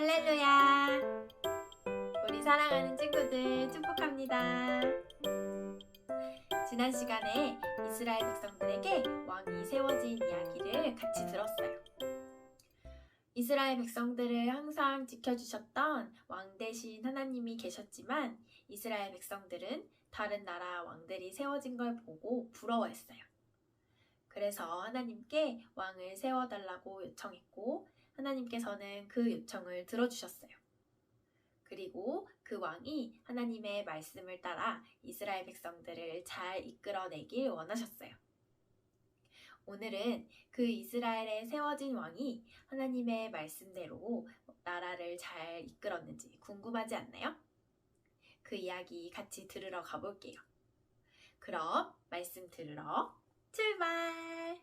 할렐루야! 우리 사랑하는 친구들 축복합니다. 지난 시간에 이스라엘 백성들에게 왕이 세워진 이야기를 같이 들었어요. 이스라엘 백성들을 항상 지켜주셨던 왕 대신 하나님이 계셨지만 이스라엘 백성들은 다른 나라 왕들이 세워진 걸 보고 부러워했어요. 그래서 하나님께 왕을 세워달라고 요청했고 하나님께서는 그 요청을 들어주셨어요. 그리고 그 왕이 하나님의 말씀을 따라 이스라엘 백성들을 잘 이끌어내길 원하셨어요. 오늘은 그 이스라엘에 세워진 왕이 하나님의 말씀대로 나라를 잘 이끌었는지 궁금하지 않나요? 그 이야기 같이 들으러 가볼게요. 그럼 말씀 들으러 출발!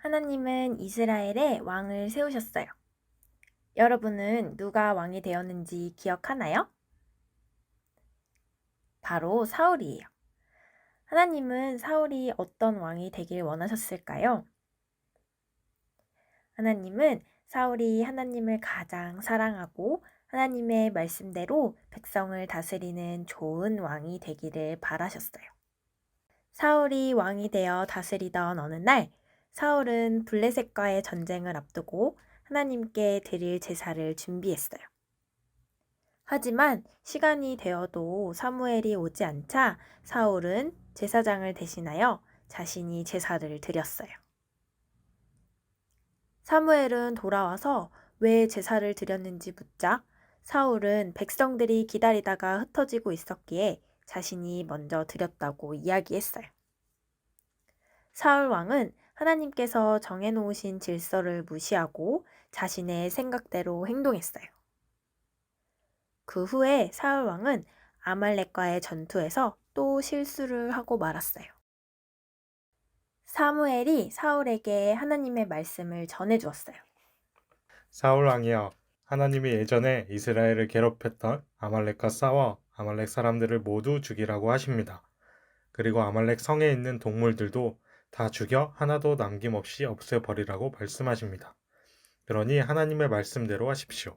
하나님은 이스라엘에 왕을 세우셨어요. 여러분은 누가 왕이 되었는지 기억하나요? 바로 사울이에요. 하나님은 사울이 어떤 왕이 되길 원하셨을까요? 하나님은 사울이 하나님을 가장 사랑하고 하나님의 말씀대로 백성을 다스리는 좋은 왕이 되기를 바라셨어요. 사울이 왕이 되어 다스리던 어느 날, 사울은 블레셋과의 전쟁을 앞두고 하나님께 드릴 제사를 준비했어요. 하지만 시간이 되어도 사무엘이 오지 않자 사울은 제사장을 대신하여 자신이 제사를 드렸어요. 사무엘은 돌아와서 왜 제사를 드렸는지 묻자 사울은 백성들이 기다리다가 흩어지고 있었기에 자신이 먼저 드렸다고 이야기했어요. 사울 왕은 하나님께서 정해놓으신 질서를 무시하고 자신의 생각대로 행동했어요. 그 후에 사울 왕은 아말렉과의 전투에서 또 실수를 하고 말았어요. 사무엘이 사울에게 하나님의 말씀을 전해주었어요. 사울 왕이여, 하나님이 예전에 이스라엘을 괴롭혔던 아말렉과 싸워 아말렉 사람들을 모두 죽이라고 하십니다. 그리고 아말렉 성에 있는 동물들도 다 죽여 하나도 남김없이 없애버리라고 말씀하십니다. 그러니 하나님의 말씀대로 하십시오.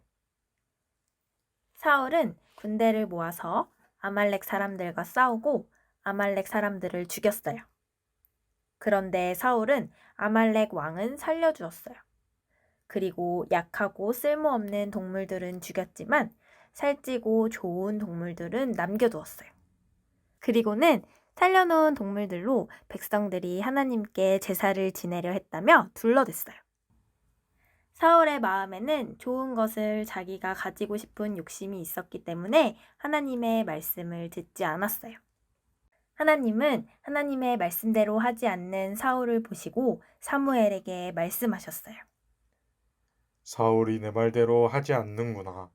사울은 군대를 모아서 아말렉 사람들과 싸우고 아말렉 사람들을 죽였어요. 그런데 사울은 아말렉 왕은 살려주었어요. 그리고 약하고 쓸모없는 동물들은 죽였지만 살찌고 좋은 동물들은 남겨두었어요. 그리고는 살려놓은 동물들로 백성들이 하나님께 제사를 지내려 했다며 둘러댔어요. 사울의 마음에는 좋은 것을 자기가 가지고 싶은 욕심이 있었기 때문에 하나님의 말씀을 듣지 않았어요. 하나님은 하나님의 말씀대로 하지 않는 사울을 보시고 사무엘에게 말씀하셨어요. 사울이 내 말대로 하지 않는구나.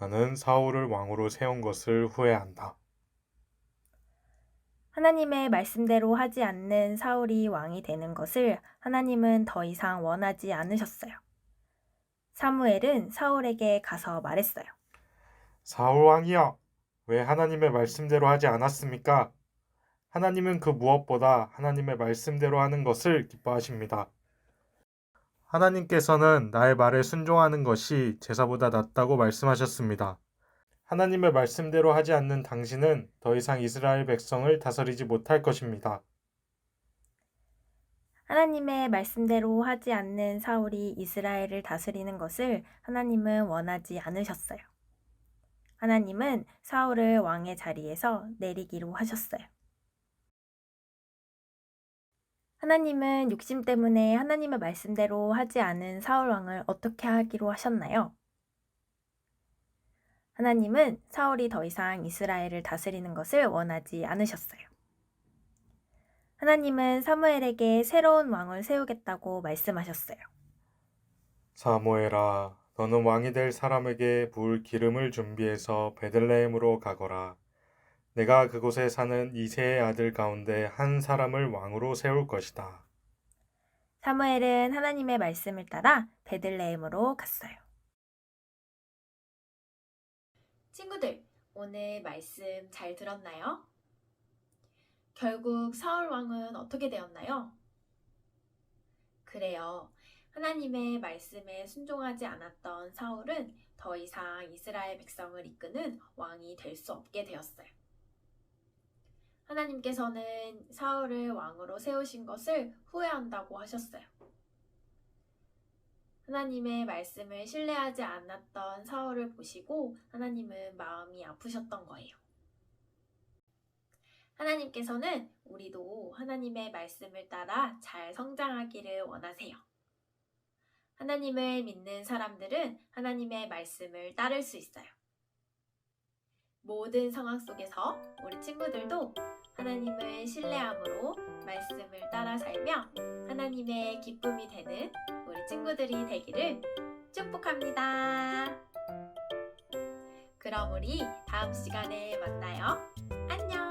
나는 사울을 왕으로 세운 것을 후회한다. 하나님의 말씀대로 하지 않는 사울이 왕이 되는 것을 하나님은 더 이상 원하지 않으셨어요. 사무엘은 사울에게 가서 말했어요. 사울 왕이여, 왜 하나님의 말씀대로 하지 않았습니까? 하나님은 그 무엇보다 하나님의 말씀대로 하는 것을 기뻐하십니다. 하나님께서는 나의 말에 순종하는 것이 제사보다 낫다고 말씀하셨습니다. 하나님의 말씀대로 하지 않는 당신은 더 이상 이스라엘 백성을 다스리지 못할 것입니다. 하나님의 말씀대로 하지 않는 사울이 이스라엘을 다스리는 것을 하나님은 원하지 않으셨어요. 하나님은 사울을 왕의 자리에서 내리기로 하셨어요. 하나님은 욕심 때문에 하나님의 말씀대로 하지 않은 사울 왕을 어떻게 하기로 하셨나요? 하나님은 사울이 더 이상 이스라엘을 다스리는 것을 원하지 않으셨어요. 하나님은 사무엘에게 새로운 왕을 세우겠다고 말씀하셨어요. 사무엘아, 너는 왕이 될 사람에게 부을 기름을 준비해서 베들레헴으로 가거라. 내가 그곳에 사는 이새의 아들 가운데 한 사람을 왕으로 세울 것이다. 사무엘은 하나님의 말씀을 따라 베들레헴으로 갔어요. 친구들, 오늘 말씀 잘 들었나요? 결국 사울 왕은 어떻게 되었나요? 그래요. 하나님의 말씀에 순종하지 않았던 사울은 더 이상 이스라엘 백성을 이끄는 왕이 될 수 없게 되었어요. 하나님께서는 사울을 왕으로 세우신 것을 후회한다고 하셨어요. 하나님의 말씀을 신뢰하지 않았던 사울을 보시고 하나님은 마음이 아프셨던 거예요. 하나님께서는 우리도 하나님의 말씀을 따라 잘 성장하기를 원하세요. 하나님을 믿는 사람들은 하나님의 말씀을 따를 수 있어요. 모든 상황 속에서 우리 친구들도 하나님을 신뢰함으로 말씀을 따라 살며 하나님의 기쁨이 되는 우리 친구들이 되기를 축복합니다. 그럼 우리 다음 시간에 만나요. 안녕!